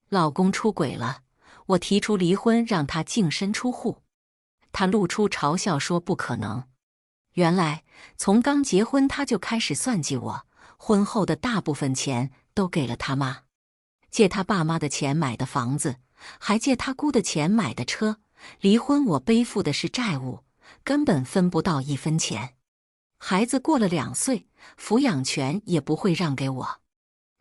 老公出轨了，我提出离婚，让他净身出户。他露出嘲笑说不可能。原来从刚结婚他就开始算计我，婚后的大部分钱都给了他妈，借他爸妈的钱买的房子，还借他姑的钱买的车。离婚我背负的是债务，根本分不到1分钱。孩子过了2岁，抚养权也不会让给我。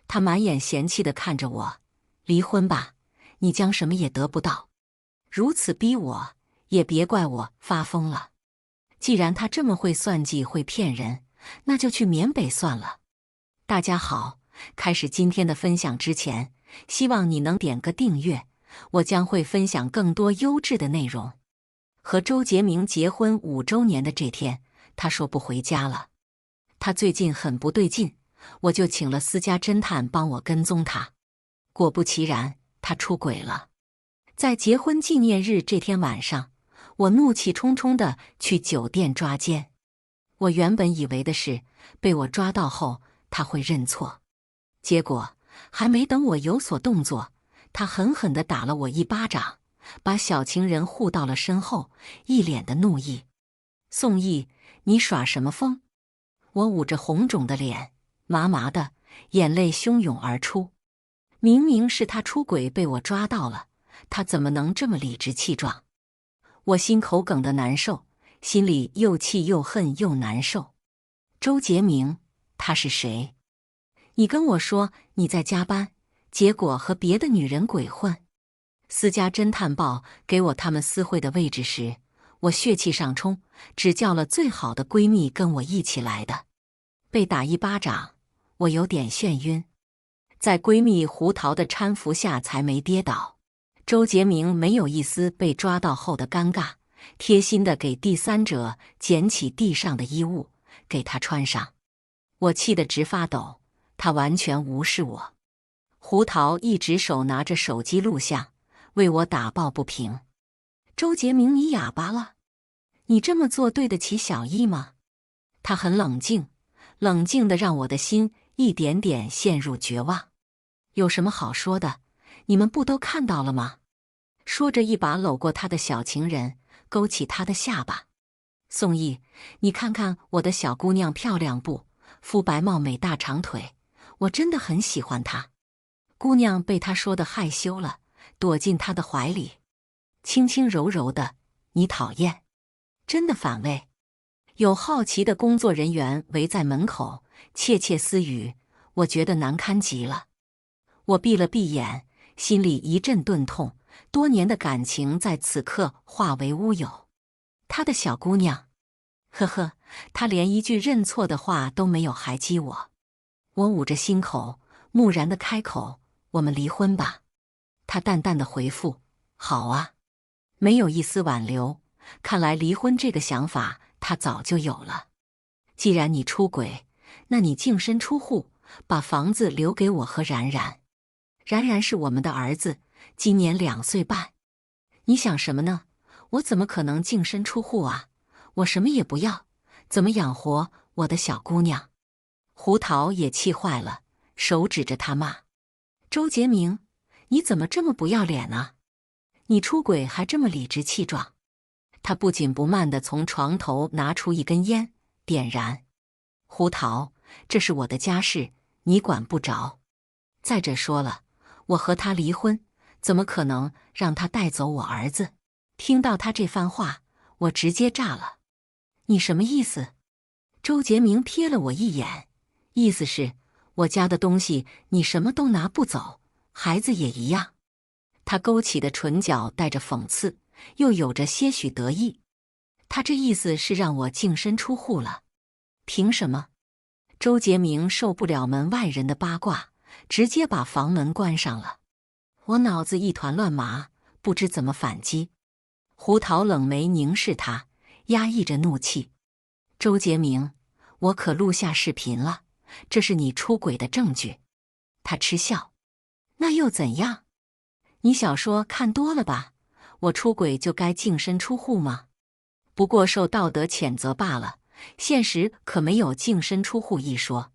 他满眼嫌弃地看着我，离婚吧，你将什么也得不到。如此逼我，也别怪我发疯了。既然他这么会算计会骗人，那就去缅北算了。大家好，开始今天的分享之前，希望你能点个订阅，我将会分享更多优质的内容。和周杰明结婚5周年的这天，他说不回家了。他最近很不对劲，我就请了私家侦探帮我跟踪他。果不其然，他出轨了。在结婚纪念日这天晚上，我怒气冲冲地去酒店抓奸。我原本以为的是，被我抓到后他会认错，结果还没等我有所动作，他狠狠地打了我1巴掌，把小情人护到了身后，一脸的怒意。宋毅，你耍什么疯？我捂着红肿的脸，麻麻的，眼泪汹涌而出。明明是他出轨被我抓到了，他怎么能这么理直气壮？我心口梗的难受，心里又气又恨又难受。周杰明，他是谁？你跟我说你在加班，结果和别的女人鬼混。私家侦探报给我他们私会的位置时，我血气上冲，只叫了最好的闺蜜跟我一起来的。被打1巴掌，我有点眩晕，在闺蜜胡桃的搀扶下才没跌倒。周杰明没有一丝被抓到后的尴尬，贴心地给第三者捡起地上的衣物，给他穿上。我气得直发抖，他完全无视我。胡桃一直手拿着手机录像，为我打抱不平。周杰明，你哑巴了？你这么做对得起小易吗？他很冷静，冷静的让我的心一点点陷入绝望。有什么好说的？你们不都看到了吗？说着一把搂过他的小情人，勾起他的下巴。宋毅，你看看我的小姑娘漂亮不？肤白貌美大长腿，我真的很喜欢她。姑娘被他说的害羞了，躲进他的怀里，轻轻柔柔的，你讨厌，真的反胃。有好奇的工作人员围在门口窃窃私语，我觉得难堪极了。我闭了闭眼，心里一阵钝痛，多年的感情在此刻化为乌有。他的小姑娘，呵呵，他连一句认错的话都没有，还激我。我捂着心口，木然地开口，我们离婚吧。他淡淡的回复，好啊。没有一丝挽留，看来离婚这个想法他早就有了。既然你出轨，那你净身出户，把房子留给我和然然。然然是我们的儿子，今年2岁半。你想什么呢？我怎么可能净身出户啊？我什么也不要，怎么养活我的小姑娘？胡桃也气坏了，手指着他骂：周杰明，你怎么这么不要脸啊？你出轨还这么理直气壮。他不紧不慢地从床头拿出一根烟，点燃。胡桃，这是我的家事，你管不着。再者说了，我和他离婚，怎么可能让他带走我儿子？听到他这番话，我直接炸了。你什么意思？周杰明瞥了我一眼，意思是我家的东西你什么都拿不走，孩子也一样。他勾起的唇角带着讽刺，又有着些许得意。他这意思是让我净身出户了？凭什么？周杰明受不了门外人的八卦，直接把房门关上了。我脑子一团乱麻，不知怎么反击。胡桃冷眉凝视他，压抑着怒气。周杰明，我可录下视频了，这是你出轨的证据。他嗤笑。那又怎样？你小说看多了吧？我出轨就该净身出户吗？不过受道德谴责罢了，现实可没有净身出户一说。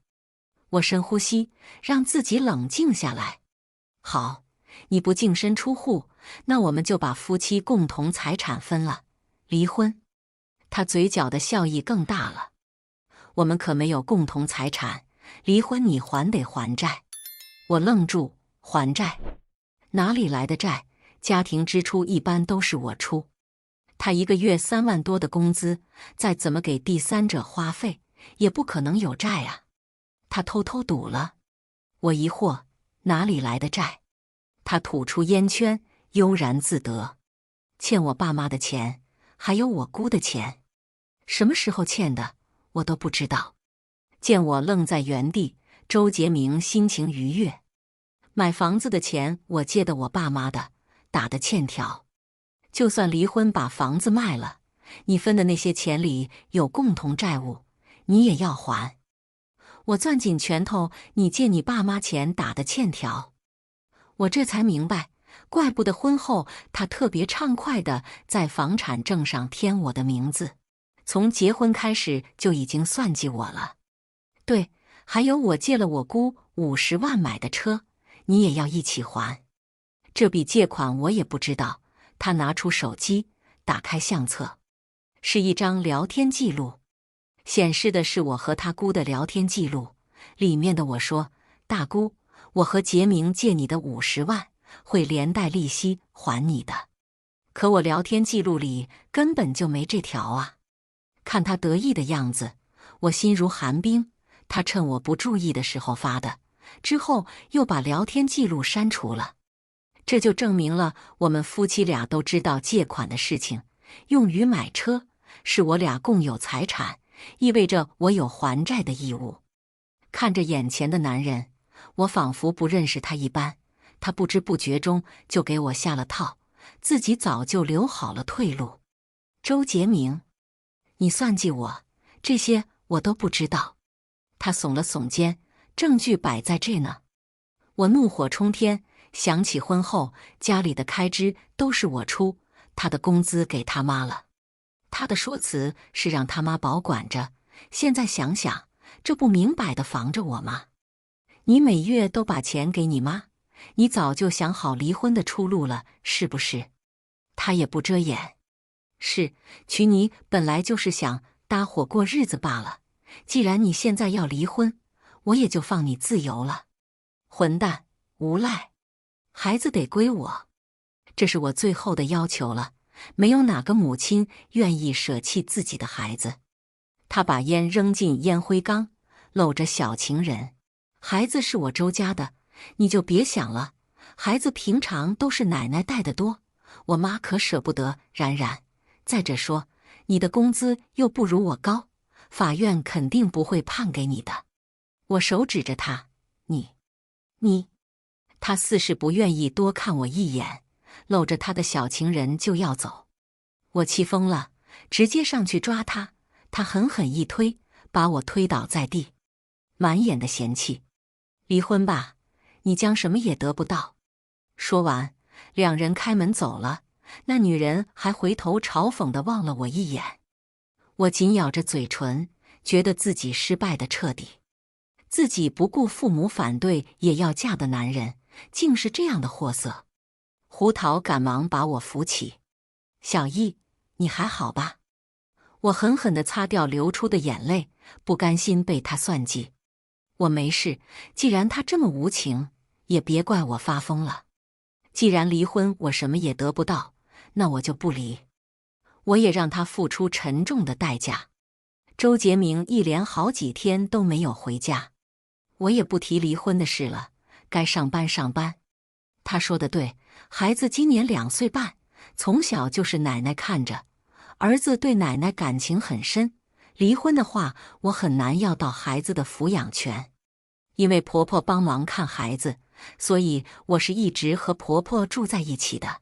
我深呼吸，让自己冷静下来。好，你不净身出户，那我们就把夫妻共同财产分了，离婚。他嘴角的笑意更大了。我们可没有共同财产，离婚你得还债。我愣住，还债？哪里来的债？家庭支出一般都是我出。他一个月3万多的工资，再怎么给第三者花费，也不可能有债啊。他偷偷赌了。我疑惑，哪里来的债？他吐出烟圈，悠然自得。欠我爸妈的钱，还有我姑的钱。什么时候欠的，我都不知道。见我愣在原地，周杰明心情愉悦。买房子的钱我借的我爸妈的，打的欠条。就算离婚把房子卖了，你分的那些钱里有共同债务，你也要还。我攥紧拳头，你借你爸妈钱打的欠条。我这才明白，怪不得婚后他特别畅快地在房产证上填我的名字，从结婚开始就已经算计我了。对，还有我借了我姑50万买的车，你也要一起还。这笔借款我也不知道。他拿出手机，打开相册，是一张聊天记录，显示的是我和他姑的聊天记录。里面的我说：“大姑，我和杰明借你的50万，会连带利息还你的。”可我聊天记录里根本就没这条啊！看他得意的样子，我心如寒冰。他趁我不注意的时候发的，之后又把聊天记录删除了。这就证明了我们夫妻俩都知道借款的事情，用于买车，是我俩共有财产，意味着我有还债的义务。看着眼前的男人，我仿佛不认识他一般，他不知不觉中就给我下了套，自己早就留好了退路。周杰明，你算计我，这些我都不知道。他耸了耸肩，证据摆在这呢。我怒火冲天，想起婚后家里的开支都是我出，他的工资给他妈了。他的说辞是让他妈保管着，现在想想，这不明摆地防着我吗？你每月都把钱给你妈，你早就想好离婚的出路了，是不是？他也不遮掩。是，娶你本来就是想搭伙过日子罢了。既然你现在要离婚，我也就放你自由了。混蛋，无赖！孩子得归我，这是我最后的要求了。没有哪个母亲愿意舍弃自己的孩子。他把烟扔进烟灰缸，搂着小情人。孩子是我周家的，你就别想了。孩子平常都是奶奶带得多，我妈可舍不得冉冉。再者说，你的工资又不如我高，法院肯定不会判给你的。我手指着他，你。他似是不愿意多看我一眼，搂着他的小情人就要走。我气疯了，直接上去抓他，他狠狠一推，把我推倒在地，满眼的嫌弃。离婚吧，你将什么也得不到。说完，两人开门走了，那女人还回头嘲讽地望了我一眼。我紧咬着嘴唇，觉得自己失败得彻底。自己不顾父母反对也要嫁的男人，竟是这样的货色。胡桃赶忙把我扶起。小易，你还好吧？我狠狠地擦掉流出的眼泪，不甘心被他算计。我没事，既然他这么无情，也别怪我发疯了。既然离婚我什么也得不到，那我就不离。我也让他付出沉重的代价。周杰明一连好几天都没有回家。我也不提离婚的事了，该上班上班。他说的对，孩子今年2岁半，从小就是奶奶看着，儿子对奶奶感情很深。离婚的话，我很难要到孩子的抚养权。因为婆婆帮忙看孩子，所以我是一直和婆婆住在一起的。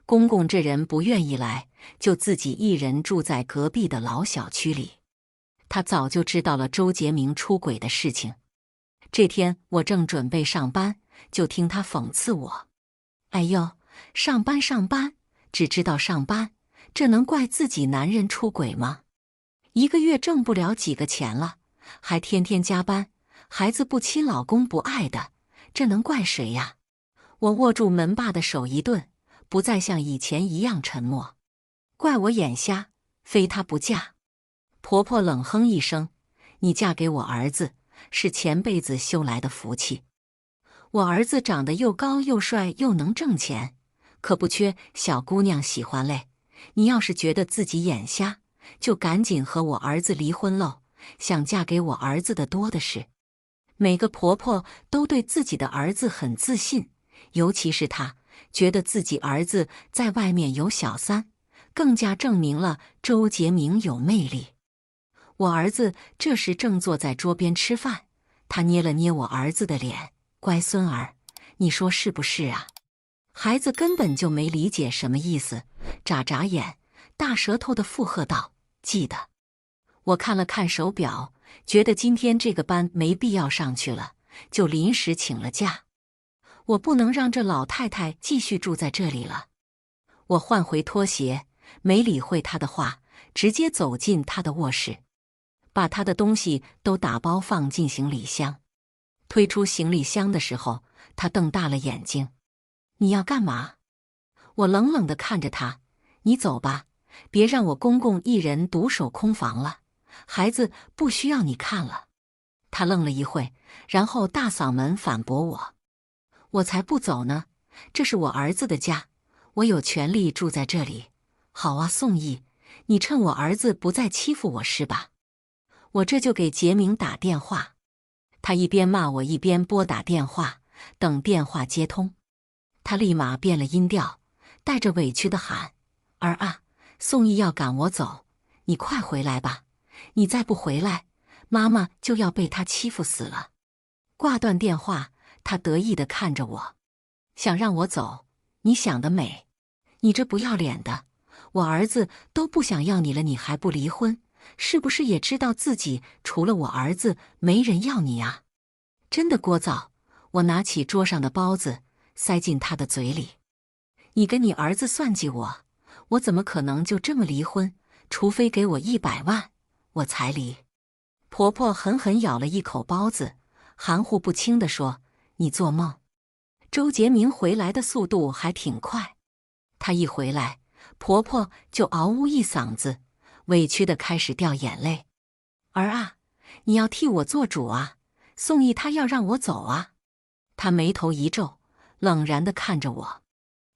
公公这人不愿意来，就自己一人住在隔壁的老小区里。他早就知道了周杰明出轨的事情。这天我正准备上班，就听他讽刺我：“哎呦，上班上班，只知道上班，这能怪自己男人出轨吗？一个月挣不了几个钱了，还天天加班，孩子不亲老公不爱的，这能怪谁呀？”我握住门把的手一顿，不再像以前一样沉默。怪我眼瞎，非她不嫁。婆婆冷哼一声：“你嫁给我儿子，是前辈子修来的福气。我儿子长得又高又帅又能挣钱，可不缺小姑娘喜欢嘞。你要是觉得自己眼瞎，就赶紧和我儿子离婚喽，想嫁给我儿子的多的是。”每个婆婆都对自己的儿子很自信，尤其是她，觉得自己儿子在外面有小三，更加证明了周杰明有魅力。我儿子这时正坐在桌边吃饭，他捏了捏我儿子的脸：“乖孙儿，你说是不是啊？”孩子根本就没理解什么意思，眨眨眼，大舌头的附和道：“记得。”我看了看手表，觉得今天这个班没必要上去了，就临时请了假。我不能让这老太太继续住在这里了。我换回拖鞋，没理会她的话，直接走进她的卧室，把她的东西都打包放进行李箱。推出行李箱的时候，她瞪大了眼睛：“你要干嘛？”我冷冷地看着她：“你走吧，别让我公公一人独守空房了。孩子不需要你看了。”她愣了一会，然后大嗓门反驳我：“我才不走呢！这是我儿子的家，我有权利住在这里。好啊，宋毅，你趁我儿子不再欺负我是吧？我这就给杰明打电话。”他一边骂我一边拨打电话，等电话接通，他立马变了音调，带着委屈地喊：“儿啊，宋毅要赶我走，你快回来吧！你再不回来，妈妈就要被他欺负死了。”挂断电话，他得意地看着我：“想让我走？你想得美！你这不要脸的，我儿子都不想要你了，你还不离婚？是不是也知道自己除了我儿子没人要你啊？真的聒噪！”我拿起桌上的包子塞进他的嘴里：“你跟你儿子算计我，我怎么可能就这么离婚？除非给我100万，我才离。”婆婆狠狠咬了一口包子，含糊不清地说：“你做梦！”周杰明回来的速度还挺快，他一回来，婆婆就嗷呜一嗓子，委屈地开始掉眼泪：“儿啊，你要替我做主啊！宋毅他要让我走啊！”他眉头一皱，冷然地看着我：“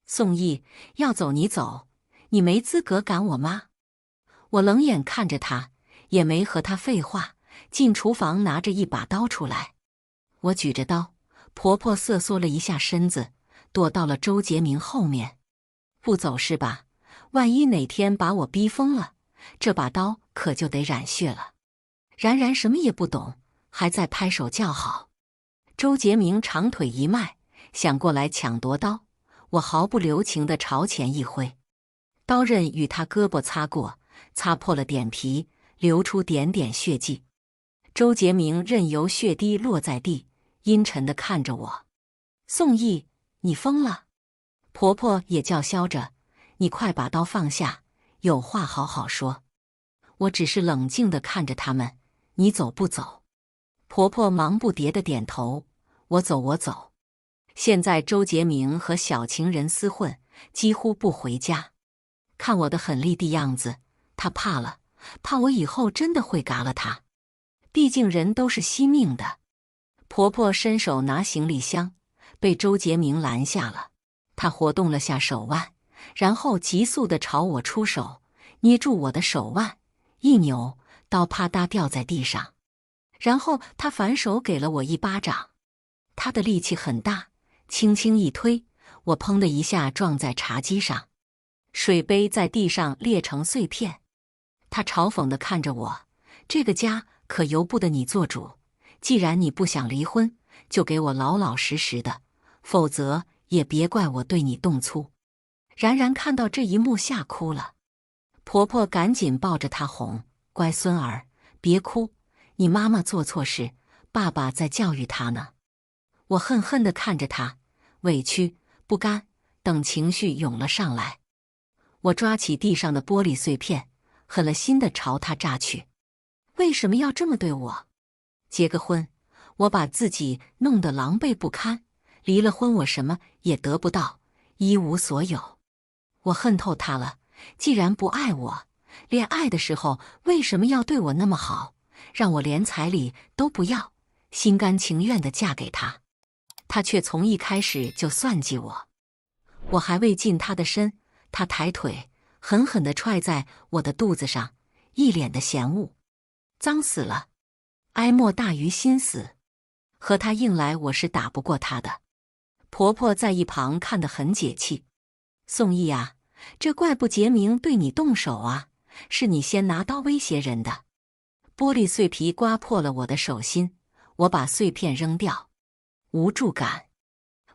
宋毅要走你走，你没资格赶我妈。”我冷眼看着他，也没和他废话，进厨房拿着一把刀出来。我举着刀，婆婆瑟缩了一下身子，躲到了周杰明后面。“不走是吧？万一哪天把我逼疯了，这把刀可就得染血了。”然然什么也不懂，还在拍手叫好。周杰明长腿一迈，想过来抢夺刀，我毫不留情地朝前一挥，刀刃与他胳膊擦过，擦破了点皮，流出点点血迹。周杰明任由血滴落在地，阴沉地看着我：“宋毅，你疯了！”婆婆也叫嚣着：“你快把刀放下，有话好好说。”我只是冷静地看着他们：“你走不走？”婆婆忙不迭地点头：“我走，我走。”现在周杰明和小情人厮混，几乎不回家。看我的狠厉的样子，他怕了，怕我以后真的会嘎了他。毕竟人都是惜命的。婆婆伸手拿行李箱，被周杰明拦下了。他活动了下手腕，然后急速地朝我出手，捏住我的手腕，一扭，刀啪嗒掉在地上。然后他反手给了我一巴掌。他的力气很大，轻轻一推，我砰的一下撞在茶几上，水杯在地上裂成碎片。他嘲讽地看着我：“这个家可由不得你做主，既然你不想离婚，就给我老老实实的，否则也别怪我对你动粗。”然然看到这一幕吓哭了，婆婆赶紧抱着她哄：“乖孙儿，别哭，你妈妈做错事，爸爸在教育她呢。”我恨恨地看着她，委屈、不甘等情绪涌了上来。我抓起地上的玻璃碎片，狠了心地朝她炸去。为什么要这么对我？结个婚，我把自己弄得狼狈不堪，离了婚我什么也得不到，一无所有。我恨透他了，既然不爱我，恋爱的时候为什么要对我那么好，让我连彩礼都不要，心甘情愿地嫁给他。他却从一开始就算计我。我还未近他的身，他抬腿狠狠地踹在我的肚子上，一脸的嫌恶。脏死了，哀莫大于心死。和他硬来我是打不过他的。婆婆在一旁看得很解气。宋义啊，这怪不杰明对你动手啊，是你先拿刀威胁人的。玻璃碎皮刮破了我的手心，我把碎片扔掉。无助感。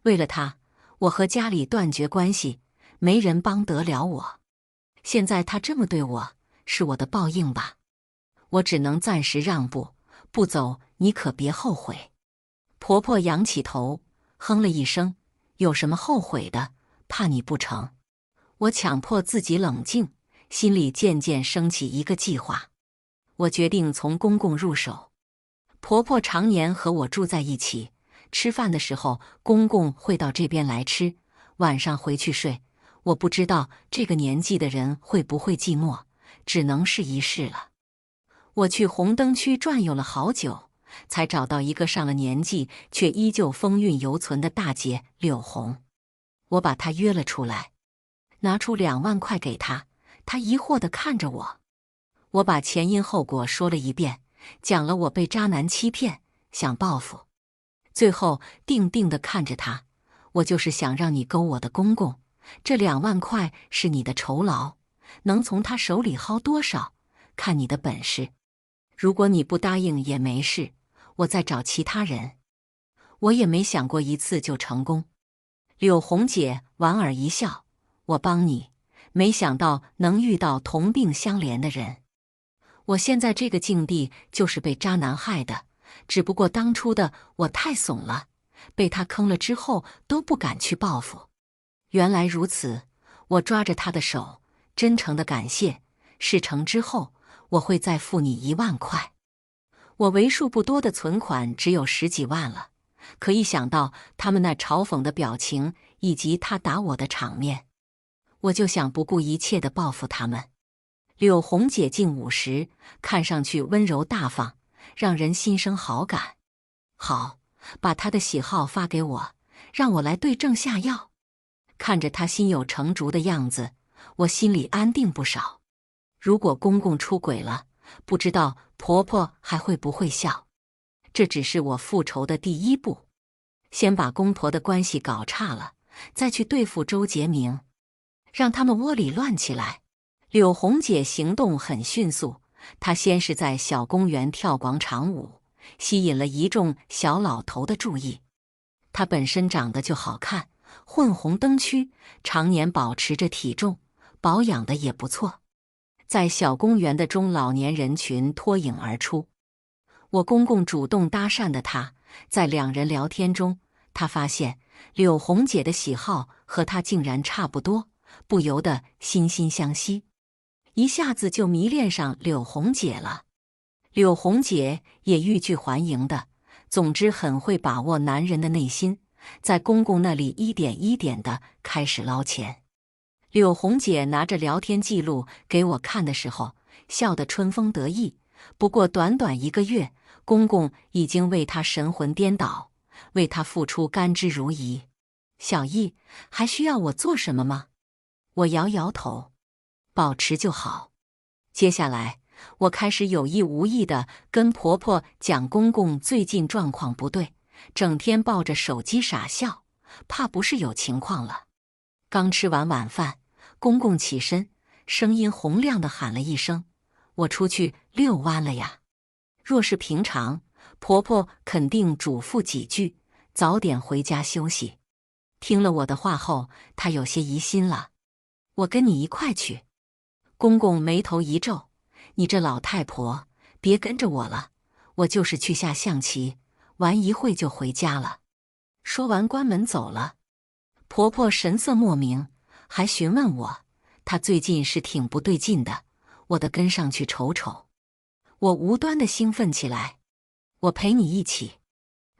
为了他，我和家里断绝关系，没人帮得了我。现在他这么对我，是我的报应吧？我只能暂时让步，不走你可别后悔。婆婆仰起头，哼了一声，有什么后悔的，怕你不成？我强迫自己冷静，心里渐渐升起一个计划。我决定从公公入手。婆婆常年和我住在一起，吃饭的时候公公会到这边来吃，晚上回去睡。我不知道这个年纪的人会不会寂寞，只能试一试了。我去红灯区转悠了好久，才找到一个上了年纪却依旧风韵犹存的大姐柳红。我把她约了出来，拿出2万块给她。她疑惑地看着我。我把前因后果说了一遍，讲了我被渣男欺骗，想报复。最后定定地看着她，我就是想让你勾我的公公，这2万块是你的酬劳，能从他手里薅多少，看你的本事。如果你不答应也没事，我再找其他人。我也没想过一次就成功。柳红姐莞尔一笑，我帮你，没想到能遇到同病相怜的人。我现在这个境地就是被渣男害的，只不过当初的我太怂了，被他坑了之后都不敢去报复。原来如此，我抓着他的手，真诚地感谢。事成之后，我会再付你1万块。我为数不多的存款只有10几万了，可一想到他们那嘲讽的表情以及他打我的场面，我就想不顾一切地报复他们。柳红姐近50，看上去温柔大方，让人心生好感。好，把她的喜好发给我，让我来对症下药。看着她心有成竹的样子，我心里安定不少。如果公公出轨了，不知道婆婆还会不会笑。这只是我复仇的第一步，先把公婆的关系搞差了，再去对付周杰明，让他们窝里乱起来。柳红姐行动很迅速，她先是在小公园跳广场舞，吸引了一众小老头的注意。她本身长得就好看，混红灯区，常年保持着体重，保养的也不错，在小公园的中老年人群脱颖而出。我公公主动搭讪的她，在2人聊天中，他发现柳红姐的喜好和他竟然差不多，不由得惺惺相惜，一下子就迷恋上柳红姐了。柳红姐也欲拒还迎的，总之很会把握男人的内心，在公公那里一点一点地开始捞钱。柳红姐拿着聊天记录给我看的时候，笑得春风得意。不过短短1个月，公公已经为她神魂颠倒，为她付出甘之如饴。小易，还需要我做什么吗？我摇摇头，保持就好。接下来，我开始有意无意地跟婆婆讲公公最近状况不对，整天抱着手机傻笑，怕不是有情况了。刚吃完晚饭，公公起身，声音洪亮地喊了一声：“我出去遛弯了呀。”若是平常，婆婆肯定嘱咐几句，早点回家休息。听了我的话后，她有些疑心了：“我跟你一块去。”公公眉头一皱：“你这老太婆，别跟着我了，我就是去下象棋，玩一会就回家了。”说完关门走了。婆婆神色莫名，还询问我，她最近是挺不对劲的，我得跟上去瞅瞅。我无端的兴奋起来：“我陪你一起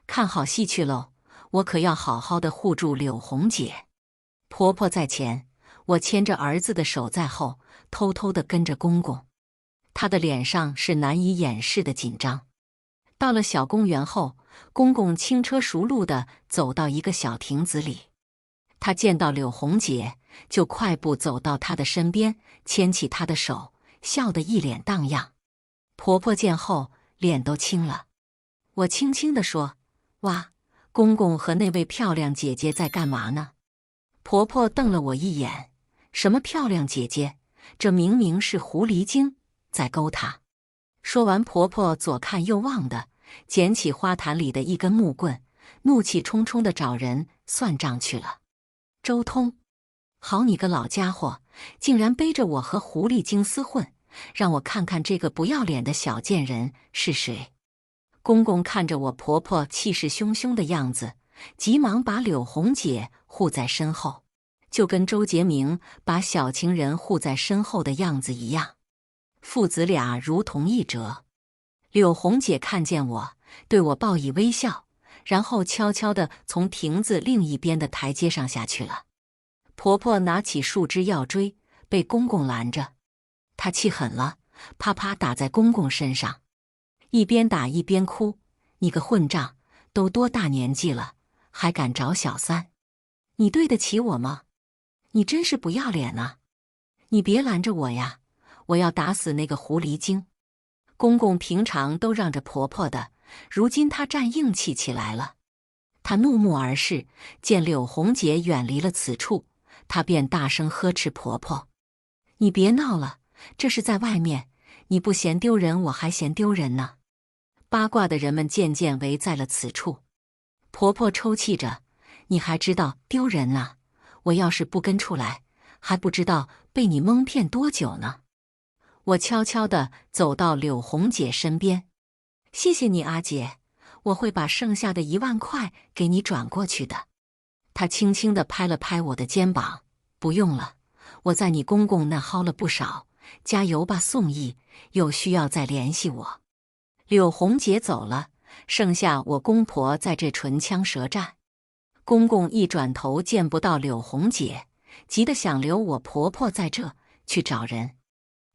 看好戏去喽！我可要好好的护住柳红姐。婆婆在前，我牵着儿子的手在后，偷偷地跟着公公。他的脸上是难以掩饰的紧张。到了小公园后，公公轻车熟路地走到一个小亭子里。他见到柳红姐，就快步走到她的身边，牵起她的手，笑得一脸荡漾。婆婆见后，脸都青了。我轻轻地说：“哇，公公和那位漂亮姐姐在干嘛呢？”婆婆瞪了我一眼：“什么漂亮姐姐？这明明是狐狸精在勾她。”说完，婆婆左看右望的，捡起花坛里的一根木棍，怒气冲冲地找人算账去了。周通，好你个老家伙，竟然背着我和狐狸精厮混，让我看看这个不要脸的小贱人是谁。公公看着我婆婆气势汹汹的样子，急忙把柳红姐护在身后，就跟周杰明把小情人护在身后的样子一样，父子俩如同一辙。柳红姐看见我，对我报以微笑，然后悄悄地从亭子另一边的台阶上下去了。婆婆拿起树枝要追，被公公拦着。她气狠了，啪啪打在公公身上，一边打一边哭：“你个混账，都多大年纪了，还敢找小三？你对得起我吗？你真是不要脸啊！你别拦着我呀，我要打死那个狐狸精！”公公平常都让着婆婆的，如今他站硬气起来了。他怒目而视，见柳红姐远离了此处，他便大声呵斥婆婆：“你别闹了，这是在外面，你不嫌丢人，我还嫌丢人呢。”八卦的人们渐渐围在了此处。婆婆抽泣着：“你还知道丢人啊？我要是不跟出来，还不知道被你蒙骗多久呢。”我悄悄地走到柳红姐身边：“谢谢你，阿姐，我会把剩下的1万块给你转过去的。”她轻轻地拍了拍我的肩膀：“不用了，我在你公公那薅了不少，加油吧，宋义，有需要再联系我。”柳红姐走了，剩下我公婆在这唇枪舌战。公公一转头见不到柳红姐，急得想留我婆婆在这去找人。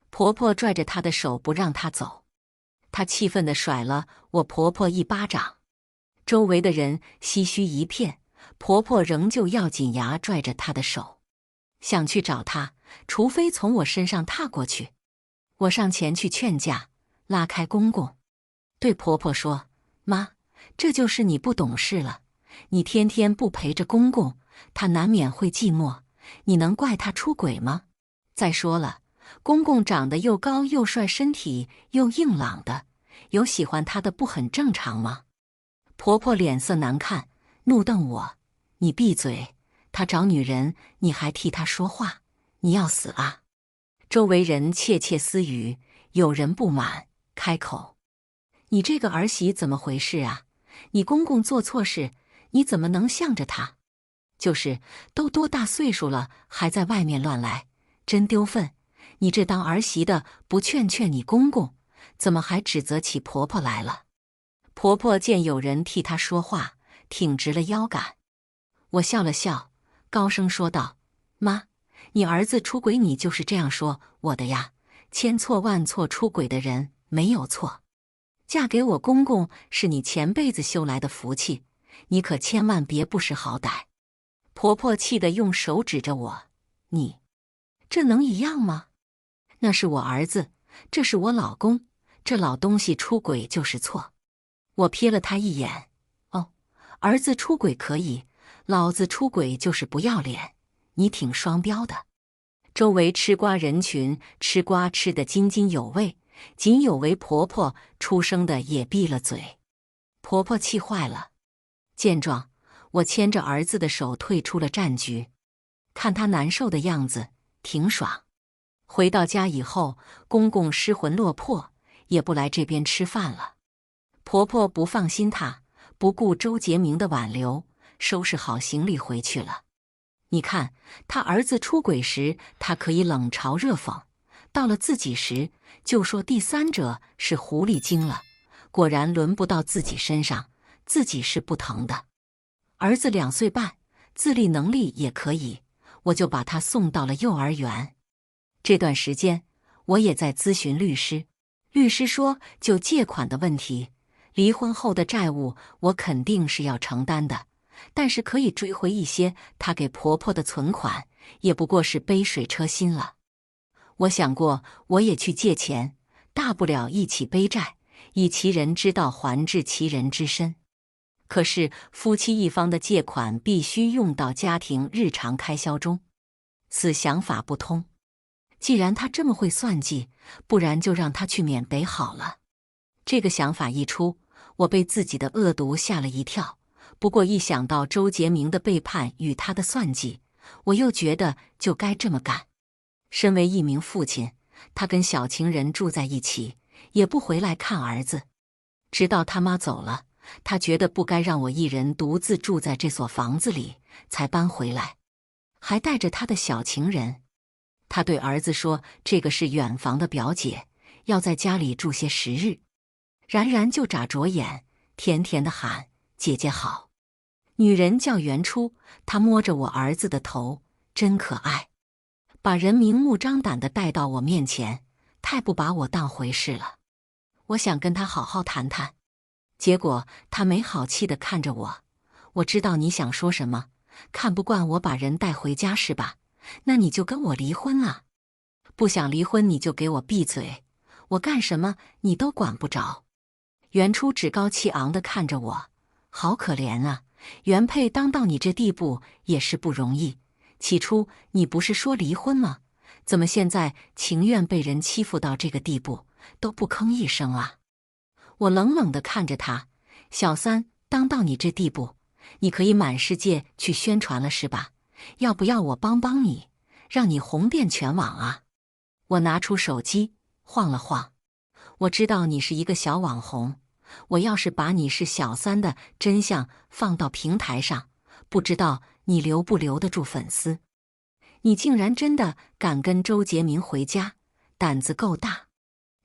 婆婆拽着她的手不让她走，她气愤地甩了我婆婆一巴掌。周围的人唏嘘一片，婆婆仍旧咬紧牙拽着她的手，想去找她，除非从我身上踏过去。我上前去劝架，拉开公公，对婆婆说：“妈，这就是你不懂事了。你天天不陪着公公，他难免会寂寞，你能怪他出轨吗？再说了，公公长得又高又帅，身体又硬朗的，有喜欢他的不很正常吗？”婆婆脸色难看，怒瞪我：“你闭嘴！他找女人，你还替他说话，你要死啊！”周围人窃窃私语，有人不满，开口：“你这个儿媳怎么回事啊？你公公做错事，你怎么能向着他？就是都多大岁数了，还在外面乱来，真丢份！你这当儿媳的不劝劝你公公，怎么还指责起婆婆来了？”婆婆见有人替她说话，挺直了腰杆。我笑了笑，高声说道：“妈，你儿子出轨，你就是这样说我的呀？千错万错，出轨的人没有错。嫁给我公公是你前辈子修来的福气，你可千万别不识好歹。”婆婆气得用手指着我：“你，这能一样吗？那是我儿子，这是我老公，这老东西出轨就是错。”我瞥了他一眼：“哦，儿子出轨可以，老子出轨就是不要脸，你挺双标的。”周围吃瓜人群吃瓜吃得津津有味，仅有为婆婆出声的也闭了嘴。婆婆气坏了，见状，我牵着儿子的手退出了战局。看他难受的样子，挺爽。回到家以后，公公失魂落魄，也不来这边吃饭了。婆婆不放心他，不顾周杰明的挽留，收拾好行李回去了。你看，他儿子出轨时，他可以冷嘲热讽；到了自己时，就说第三者是狐狸精了。果然轮不到自己身上，自己是不疼的。儿子2岁半，自立能力也可以，我就把他送到了幼儿园。这段时间，我也在咨询律师。律师说，就借款的问题，离婚后的债务我肯定是要承担的，但是可以追回一些她给婆婆的存款，也不过是杯水车薪了。我想过，我也去借钱，大不了一起背债，以其人之道还治其人之身。可是夫妻一方的借款必须用到家庭日常开销中，此想法不通。既然他这么会算计，不然就让他去缅北好了。这个想法一出，我被自己的恶毒吓了一跳。不过一想到周杰明的背叛与他的算计，我又觉得就该这么干。身为一名父亲，他跟小情人住在一起，也不回来看儿子。直到他妈走了，他觉得不该让我一人独自住在这所房子里，才搬回来，还带着他的小情人。他对儿子说，这个是远房的表姐，要在家里住些时日。然然就眨着眼，甜甜地喊：“姐姐好。”女人叫袁初，她摸着我儿子的头，真可爱，把人明目张胆地带到我面前，太不把我当回事了。我想跟她好好谈谈，结果她没好气地看着我。我知道你想说什么，看不惯我把人带回家是吧？那你就跟我离婚啊！不想离婚你就给我闭嘴，我干什么你都管不着。袁初趾高气昂地看着我，好可怜啊，原配当到你这地步也是不容易。起初你不是说离婚吗？怎么现在情愿被人欺负到这个地步，都不吭一声啊？我冷冷地看着他，小三当到你这地步，你可以满世界去宣传了是吧？要不要我帮帮你，让你红遍全网啊？我拿出手机晃了晃，我知道你是一个小网红，我要是把你是小三的真相放到平台上，不知道你留不留得住粉丝。你竟然真的敢跟周杰明回家，胆子够大。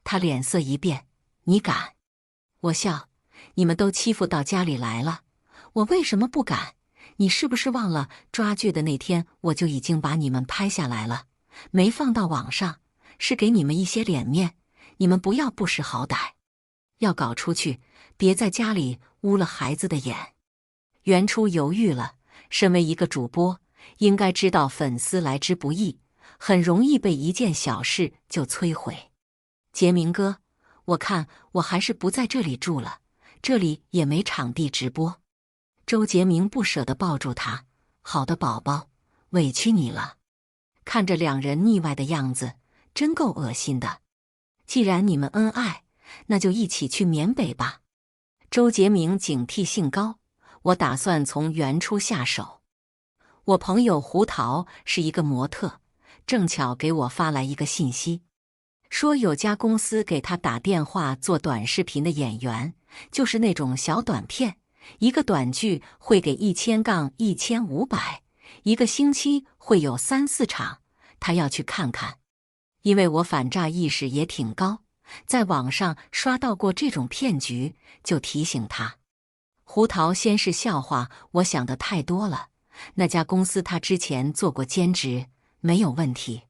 他脸色一变，你敢？我笑，你们都欺负到家里来了，我为什么不敢？你是不是忘了抓阄的那天我就已经把你们拍下来了，没放到网上，是给你们一些脸面，你们不要不识好歹，要搞出去，别在家里污了孩子的眼。袁初犹豫了，身为一个主播，应该知道粉丝来之不易，很容易被一件小事就摧毁。杰明哥，我看我还是不在这里住了，这里也没场地直播。周杰明不舍地抱住他，好的宝宝，委屈你了。看着两人腻歪的样子，真够恶心的。既然你们恩爱，那就一起去缅北吧。周杰明警惕性高，我打算从原初下手。我朋友胡桃是一个模特，正巧给我发来一个信息，说有家公司给他打电话做短视频的演员，就是那种小短片，一个短剧会给1000-1500，一个星期会有3、4场，他要去看看。因为我反诈意识也挺高，在网上刷到过这种骗局，就提醒他。胡桃先是笑话我想的太多了，那家公司他之前做过兼职，没有问题。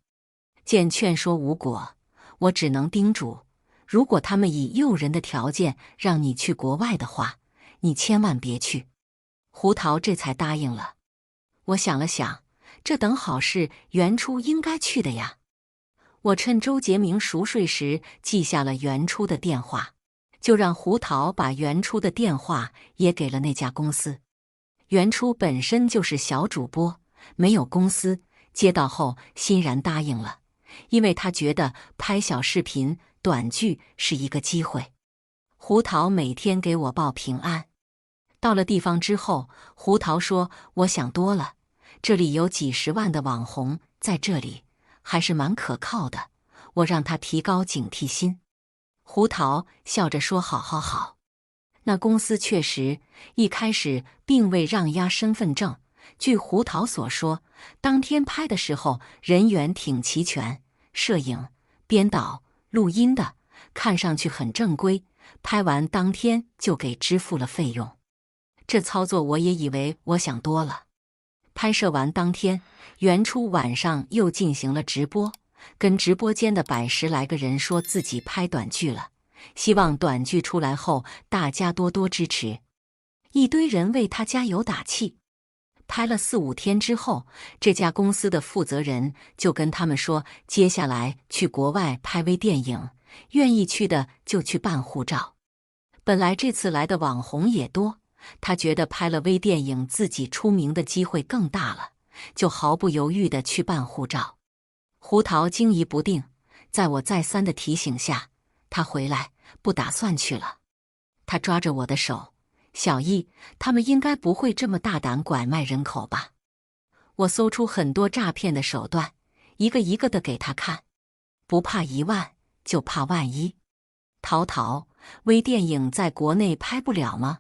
见劝说无果，我只能叮嘱，如果他们以诱人的条件让你去国外的话，你千万别去。胡桃这才答应了。我想了想，这等好事袁初应该去的呀。我趁周杰明熟睡时记下了袁初的电话，就让胡桃把袁初的电话也给了那家公司。袁初本身就是小主播，没有公司，接到后欣然答应了，因为他觉得拍小视频、短剧是一个机会。胡桃每天给我报平安。到了地方之后，胡桃说：“我想多了，这里有几十万的网红在这里，还是蛮可靠的。”我让他提高警惕心。胡桃笑着说：“好好好。”那公司确实一开始并未让押身份证。据胡桃所说，当天拍的时候人员挺齐全，摄影、编导、录音的，看上去很正规。拍完当天就给支付了费用。这操作我也以为我想多了。拍摄完当天，袁初晚上又进行了直播，跟直播间的110来个人说自己拍短剧了，希望短剧出来后大家多多支持。一堆人为他加油打气。拍了4、5天之后，这家公司的负责人就跟他们说，接下来去国外拍微电影，愿意去的就去办护照。本来这次来的网红也多，他觉得拍了微电影自己出名的机会更大了，就毫不犹豫地去办护照。胡桃惊疑不定，在我再三的提醒下，他回来不打算去了。他抓着我的手，小易，他们应该不会这么大胆拐卖人口吧？我搜出很多诈骗的手段，一个一个的给他看。不怕1万，就怕万一。淘，微电影在国内拍不了吗？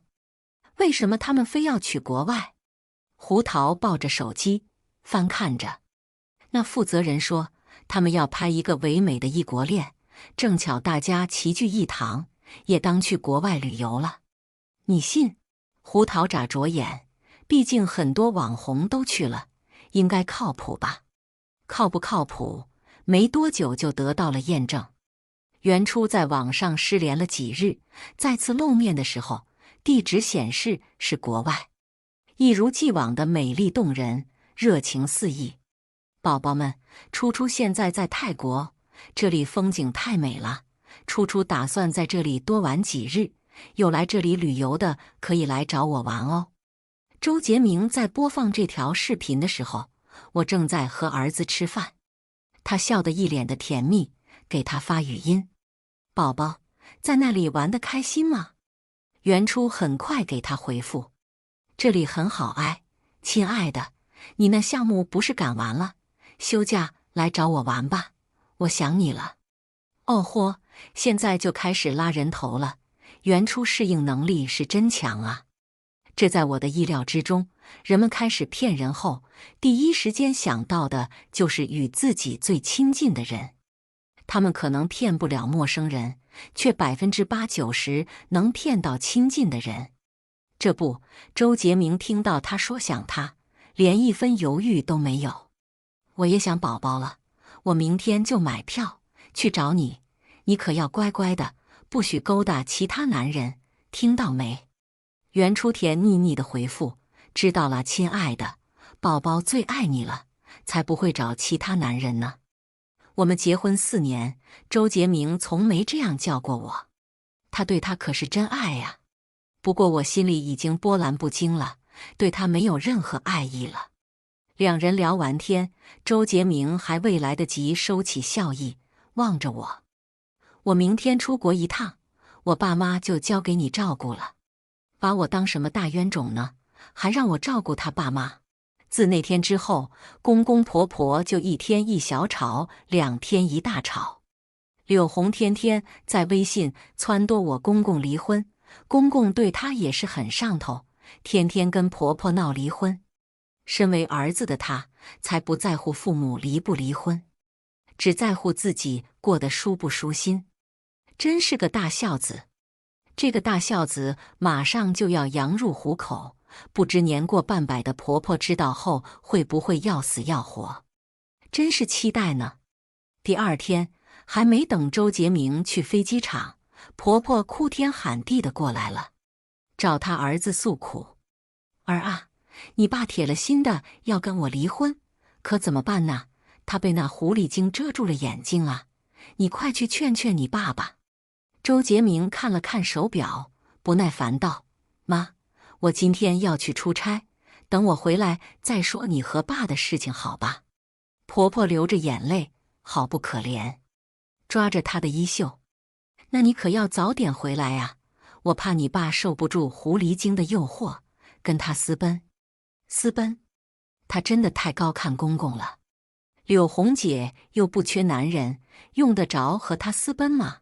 为什么他们非要去国外？胡桃抱着手机翻看着。那负责人说，他们要拍一个唯美的异国恋，正巧大家齐聚一堂，也当去国外旅游了。你信？胡桃眨着眼，毕竟很多网红都去了，应该靠谱吧？靠不靠谱？没多久就得到了验证。袁初在网上失联了几日，再次露面的时候，地址显示是国外，一如既往的美丽动人，热情四溢。宝宝们，初初现在在泰国，这里风景太美了，初初打算在这里多玩几日，有来这里旅游的可以来找我玩哦。周杰明在播放这条视频的时候，我正在和儿子吃饭，他笑得一脸的甜蜜，给他发语音：宝宝，在那里玩得开心吗？袁初很快给他回复：这里很好哎，亲爱的，你那项目不是赶完了，休假来找我玩吧，我想你了。哦豁，现在就开始拉人头了，袁初适应能力是真强啊。这在我的意料之中，人们开始骗人后，第一时间想到的就是与自己最亲近的人。他们可能骗不了陌生人，却80%、90%能骗到亲近的人。这不，周杰明听到他说想他，连一分犹豫都没有。我也想宝宝了，我明天就买票去找你，你可要乖乖的，不许勾搭其他男人，听到没？袁初甜腻腻的回复：知道了，亲爱的，宝宝最爱你了，才不会找其他男人呢。我们结婚4年，周杰明从没这样叫过我，他对他可是真爱呀。不过我心里已经波澜不惊了，对他没有任何爱意了。两人聊完天，周杰明还未来得及收起笑意，望着我：我明天出国一趟，我爸妈就交给你照顾了。把我当什么大冤种呢？还让我照顾他爸妈。自那天之后，公公婆婆就1天1小吵，2天1大吵。柳红天天在微信撺掇我公公离婚，公公对她也是很上头，天天跟婆婆闹离婚。身为儿子的他，才不在乎父母离不离婚，只在乎自己过得舒不舒心。真是个大孝子。这个大孝子马上就要羊入虎口，不知年过半百的婆婆知道后会不会要死要活，真是期待呢。第2天，还没等周杰明去飞机场，婆婆哭天喊地的过来了，找他儿子诉苦：儿啊，你爸铁了心的要跟我离婚，可怎么办呢？他被那狐狸精遮住了眼睛啊，你快去劝劝你爸爸。周杰明看了看手表，不耐烦道：妈，我今天要去出差，等我回来再说你和爸的事情好吧？婆婆流着眼泪，好不可怜，抓着她的衣袖：那你可要早点回来呀，我怕你爸受不住狐狸精的诱惑，跟他私奔。私奔？他真的太高看公公了。柳红姐又不缺男人，用得着和他私奔吗？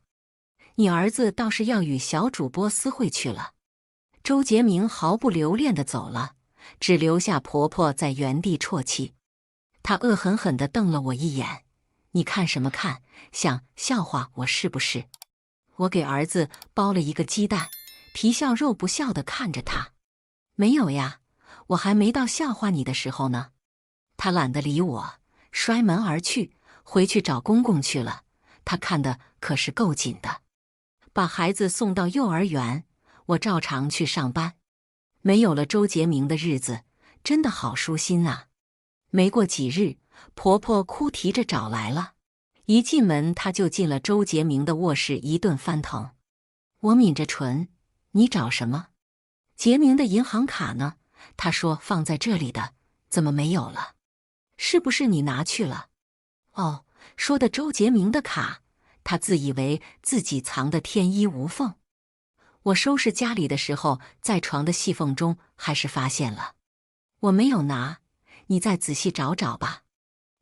你儿子倒是要与小主播私会去了。周杰明毫不留恋地走了，只留下婆婆在原地啜泣。她恶狠狠地瞪了我一眼：你看什么看？想笑话我是不是？我给儿子剥了一个鸡蛋，皮笑肉不笑地看着他。没有呀，我还没到笑话你的时候呢。他懒得理我，摔门而去，回去找公公去了。他看的可是够紧的。把孩子送到幼儿园，我照常去上班。没有了周杰明的日子，真的好舒心啊。没过几日，婆婆哭啼着找来了。一进门，她就进了周杰明的卧室，一顿翻腾。我抿着唇，你找什么？杰明的银行卡呢？他说放在这里的，怎么没有了？是不是你拿去了？哦，说的周杰明的卡，他自以为自己藏得天衣无缝。我收拾家里的时候，在床的细缝中还是发现了。我没有拿，你再仔细找找吧。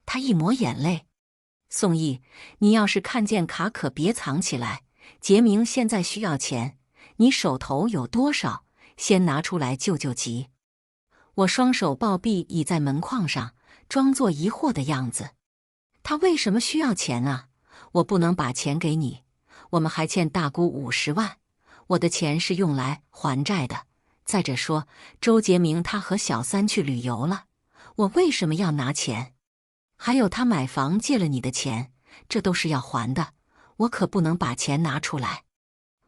他一抹眼泪。宋毅，你要是看见卡可别藏起来。杰明现在需要钱，你手头有多少，先拿出来救救急。我双手抱臂倚在门框上，装作疑惑的样子。他为什么需要钱啊？我不能把钱给你，我们还欠大姑50万，我的钱是用来还债的。再者说，周杰明他和小三去旅游了，我为什么要拿钱？还有他买房借了你的钱，这都是要还的，我可不能把钱拿出来。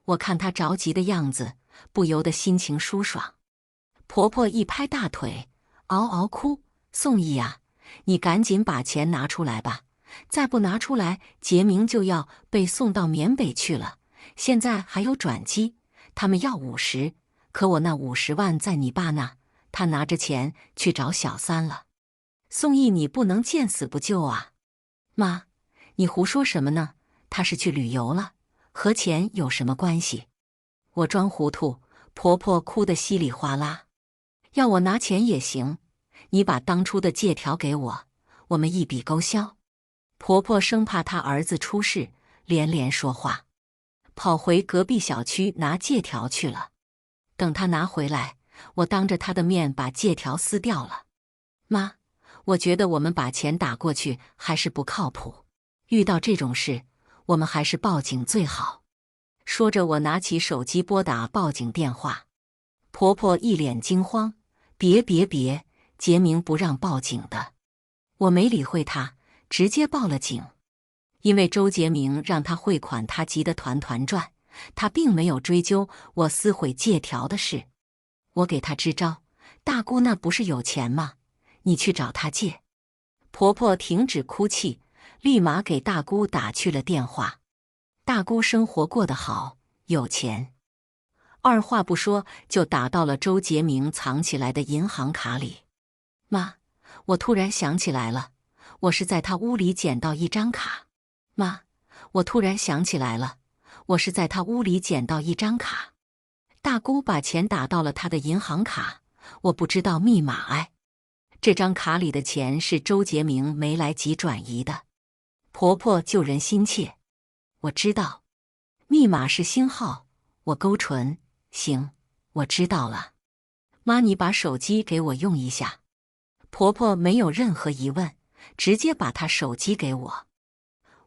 我看他着急的样子，不由得心情舒爽。婆婆一拍大腿，嗷嗷哭：宋毅啊，你赶紧把钱拿出来吧，再不拿出来，杰明就要被送到缅北去了。现在还有转机，他们要50，可我那50万在你爸那，他拿着钱去找小三了。宋毅，你不能见死不救啊！妈，你胡说什么呢？他是去旅游了，和钱有什么关系？我装糊涂，婆婆哭得稀里哗啦。要我拿钱也行，你把当初的借条给我，我们一笔勾销。婆婆生怕她儿子出事，连连说话，跑回隔壁小区拿借条去了。等她拿回来，我当着她的面把借条撕掉了。妈，我觉得我们把钱打过去还是不靠谱，遇到这种事，我们还是报警最好。说着，我拿起手机拨打报警电话。婆婆一脸惊慌：别，杰明不让报警的。我没理会她，直接报了警。因为周杰明让他汇款，他急得团团转，他并没有追究我撕毁借条的事。我给他支招：大姑那不是有钱吗？你去找他借。婆婆停止哭泣，立马给大姑打去了电话。大姑生活过得好，有钱，二话不说就打到了周杰明藏起来的银行卡里。妈，我突然想起来了，我是在他屋里捡到一张卡。妈，我突然想起来了，我是在他屋里捡到一张卡。大姑把钱打到了他的银行卡，我不知道密码哎。这张卡里的钱是周杰明没来及转移的。婆婆救人心切，我知道，密码是星号。我勾唇，行，我知道了。妈，你把手机给我用一下。婆婆没有任何疑问，直接把她手机给我。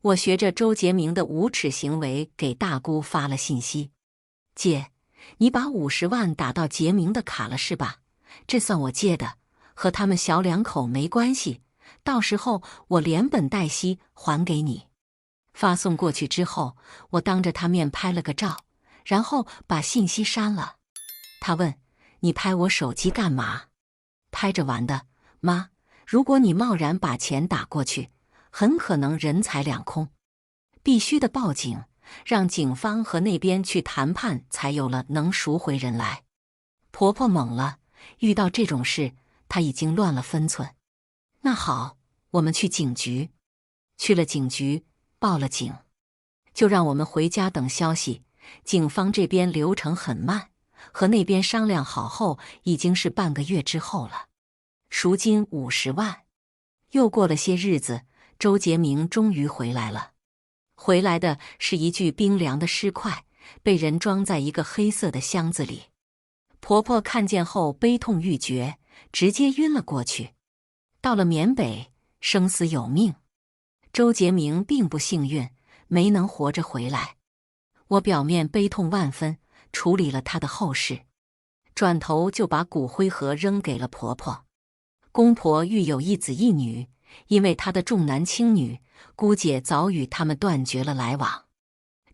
我学着周杰明的无耻行为给大姑发了信息：姐，你把50万打到杰明的卡了是吧？这算我借的，和他们小两口没关系，到时候我连本带息还给你。发送过去之后，我当着他面拍了个照，然后把信息删了。他问：你拍我手机干嘛？拍着玩的，妈，如果你贸然把钱打过去，很可能人财两空，必须的报警，让警方和那边去谈判，才有了能赎回人来。婆婆懵了，遇到这种事，她已经乱了分寸。那好，我们去警局。去了警局，报了警，就让我们回家等消息。警方这边流程很慢，和那边商量好后，已经是半个月之后了。赎金50万。又过了些日子，周杰明终于回来了。回来的是一具冰凉的尸块，被人装在一个黑色的箱子里。婆婆看见后悲痛欲绝，直接晕了过去。到了缅北，生死有命。周杰明并不幸运，没能活着回来。我表面悲痛万分，处理了他的后事。转头就把骨灰盒扔给了婆婆。公婆育有一子一女，因为她的重男轻女，姑姐早与他们断绝了来往。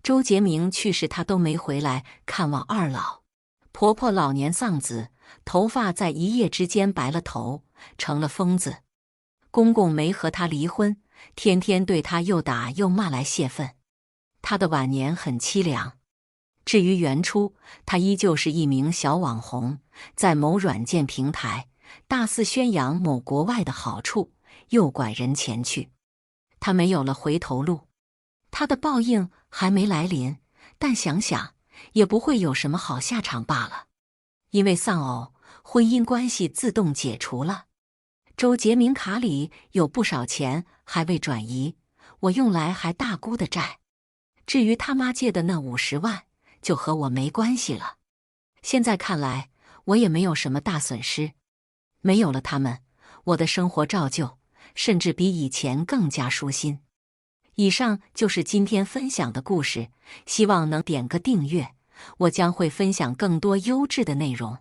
周杰明去世，她都没回来看望二老。婆婆老年丧子，头发在一夜之间白了头，成了疯子。公公没和她离婚，天天对她又打又骂来泄愤。她的晚年很凄凉。至于原初，她依旧是一名小网红，在某软件平台大肆宣扬某国外的好处，诱拐人前去。她没有了回头路，她的报应还没来临，但想想也不会有什么好下场罢了。因为丧偶，婚姻关系自动解除了。周杰明卡里有不少钱还未转移，我用来还大姑的债。至于他妈借的那50万，就和我没关系了。现在看来，我也没有什么大损失。没有了他们，我的生活照旧，甚至比以前更加舒心。以上就是今天分享的故事，希望能点个订阅，我将会分享更多优质的内容。